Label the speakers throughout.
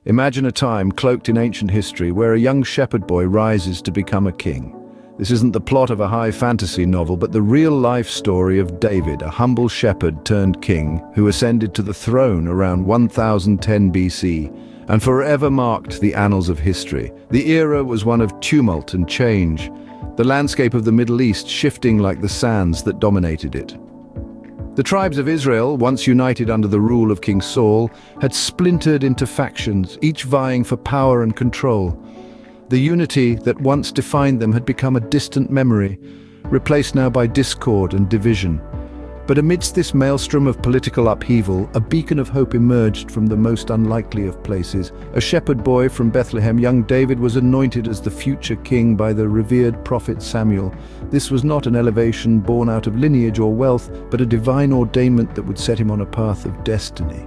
Speaker 1: Imagine a time cloaked in ancient history where a young shepherd boy rises to become a king. This isn't the plot of a high fantasy novel, but the real-life story of David, a humble shepherd turned king who ascended to the throne around 1010 BC and forever marked the annals of history. The era was one of tumult and change, the landscape of the Middle East shifting like the sands that dominated it. The tribes of Israel, once united under the rule of King Saul, had splintered into factions, each vying for power and control. The unity that once defined them had become a distant memory, replaced now by discord and division. But amidst this maelstrom of political upheaval, a beacon of hope emerged from the most unlikely of places. A shepherd boy from Bethlehem, young David, was anointed as the future king by the revered prophet Samuel. This was not an elevation born out of lineage or wealth, but a divine ordainment that would set him on a path of destiny.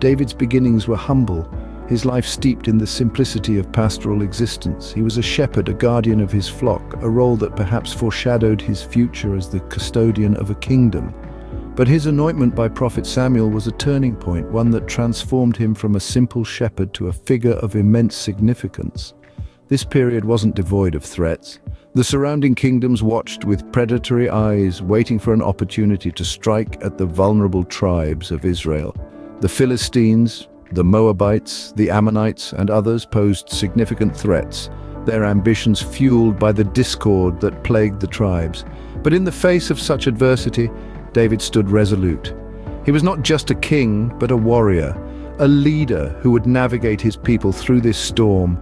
Speaker 1: David's beginnings were humble, his life steeped in the simplicity of pastoral existence. He was a shepherd, a guardian of his flock, a role that perhaps foreshadowed his future as the custodian of a kingdom. But his anointment by prophet Samuel was a turning point, one that transformed him from a simple shepherd to a figure of immense significance. This period wasn't devoid of threats. The surrounding kingdoms watched with predatory eyes, waiting for an opportunity to strike at the vulnerable tribes of Israel. The Philistines, the Moabites, the Ammonites, and others posed significant threats, their ambitions fueled by the discord that plagued the tribes. But in the face of such adversity, David stood resolute. He was not just a king, but a warrior, a leader who would navigate his people through this storm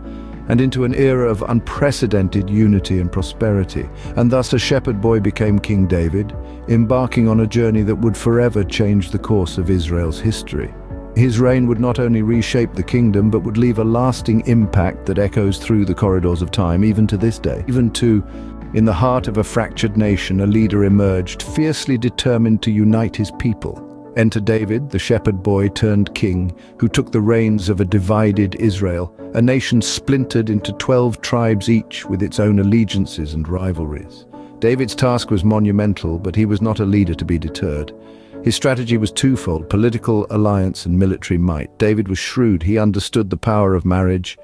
Speaker 1: and into an era of unprecedented unity and prosperity. And thus a shepherd boy became King David, embarking on a journey that would forever change the course of Israel's history. His reign would not only reshape the kingdom, but would leave a lasting impact that echoes through the corridors of time, even to this day. In the heart of a fractured nation, a leader emerged, fiercely determined to unite his people. Enter David, the shepherd boy turned king, who took the reins of a divided Israel, a nation splintered into 12 tribes each with its own allegiances and rivalries. David's task was monumental, but he was not a leader to be deterred. His strategy was twofold: political alliance and military might. David was shrewd. He understood the power of marriage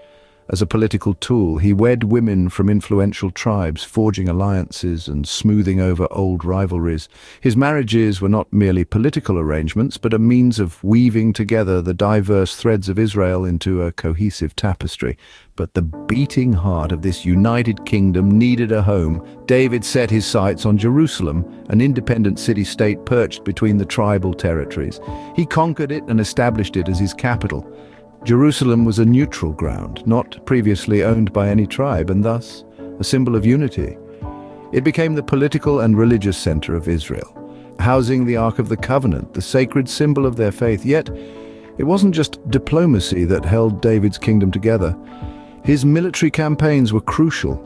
Speaker 1: as a political tool. He wed women from influential tribes, forging alliances and smoothing over old rivalries. His marriages were not merely political arrangements, but a means of weaving together the diverse threads of Israel into a cohesive tapestry. But the beating heart of this united kingdom needed a home. David set his sights on Jerusalem, an independent city-state perched between the tribal territories. He conquered it and established it as his capital. Jerusalem was a neutral ground, not previously owned by any tribe, and thus a symbol of unity. It became the political and religious center of Israel, housing the Ark of the Covenant, the sacred symbol of their faith. Yet, it wasn't just diplomacy that held David's kingdom together. His military campaigns were crucial.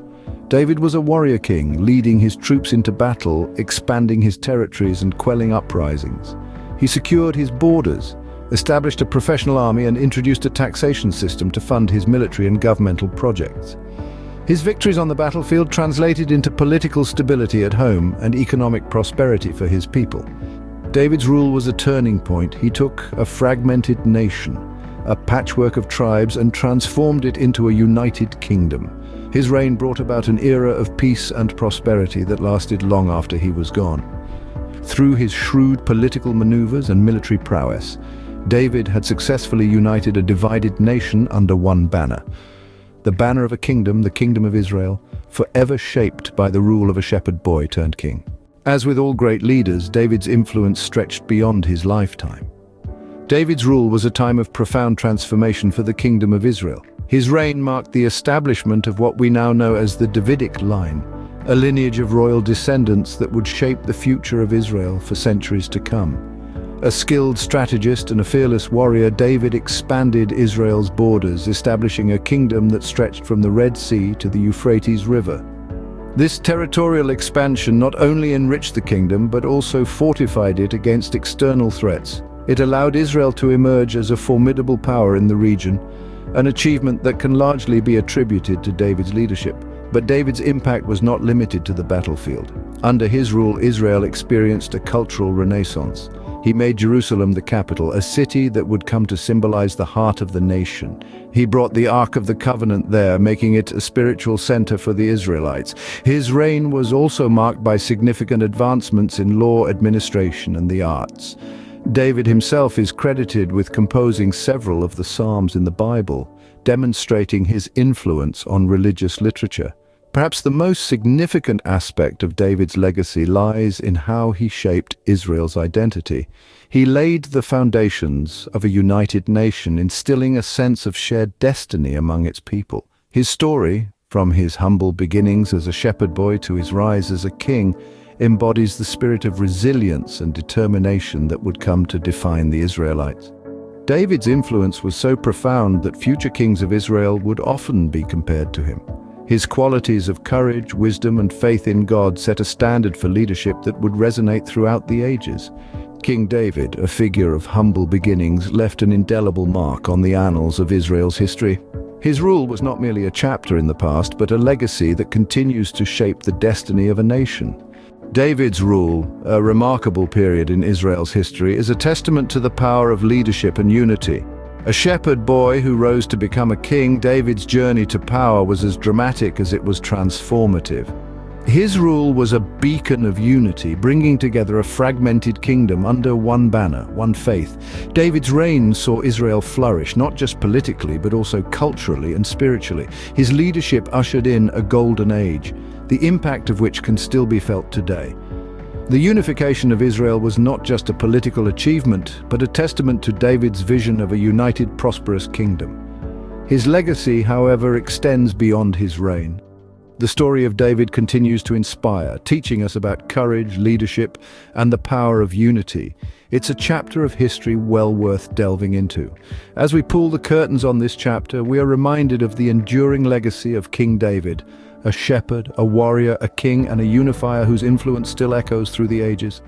Speaker 1: David was a warrior king, leading his troops into battle, expanding his territories and quelling uprisings. He secured his borders, established a professional army, and introduced a taxation system to fund his military and governmental projects. His victories on the battlefield translated into political stability at home and economic prosperity for his people. David's rule was a turning point. He took a fragmented nation, a patchwork of tribes, and transformed it into a united kingdom. His reign brought about an era of peace and prosperity that lasted long after he was gone. Through his shrewd political maneuvers and military prowess, David had successfully united a divided nation under one banner. The banner of a kingdom, the kingdom of Israel, forever shaped by the rule of a shepherd boy turned king. As with all great leaders, David's influence stretched beyond his lifetime. David's rule was a time of profound transformation for the kingdom of Israel. His reign marked the establishment of what we now know as the Davidic line, a lineage of royal descendants that would shape the future of Israel for centuries to come. A skilled strategist and a fearless warrior, David expanded Israel's borders, establishing a kingdom that stretched from the Red Sea to the Euphrates River. This territorial expansion not only enriched the kingdom, but also fortified it against external threats. It allowed Israel to emerge as a formidable power in the region, an achievement that can largely be attributed to David's leadership. But David's impact was not limited to the battlefield. Under his rule, Israel experienced a cultural renaissance. He made Jerusalem the capital, a city that would come to symbolize the heart of the nation. He brought the Ark of the Covenant there, making it a spiritual center for the Israelites. His reign was also marked by significant advancements in law, administration, and the arts. David himself is credited with composing several of the Psalms in the Bible, demonstrating his influence on religious literature. Perhaps the most significant aspect of David's legacy lies in how he shaped Israel's identity. He laid the foundations of a united nation, instilling a sense of shared destiny among its people. His story, from his humble beginnings as a shepherd boy to his rise as a king, embodies the spirit of resilience and determination that would come to define the Israelites. David's influence was so profound that future kings of Israel would often be compared to him. His qualities of courage, wisdom, and faith in God set a standard for leadership that would resonate throughout the ages. King David, a figure of humble beginnings, left an indelible mark on the annals of Israel's history. His rule was not merely a chapter in the past, but a legacy that continues to shape the destiny of a nation. David's rule, a remarkable period in Israel's history, is a testament to the power of leadership and unity. A shepherd boy who rose to become a king, David's journey to power was as dramatic as it was transformative. His rule was a beacon of unity, bringing together a fragmented kingdom under one banner, one faith. David's reign saw Israel flourish, not just politically, but also culturally and spiritually. His leadership ushered in a golden age, the impact of which can still be felt today. The unification of Israel was not just a political achievement, but a testament to David's vision of a united, prosperous kingdom. His legacy, however, extends beyond his reign. The story of David continues to inspire, teaching us about courage, leadership, and the power of unity. It's a chapter of history well worth delving into. As we pull the curtains on this chapter, we are reminded of the enduring legacy of King David, a shepherd, a warrior, a king, and a unifier whose influence still echoes through the ages.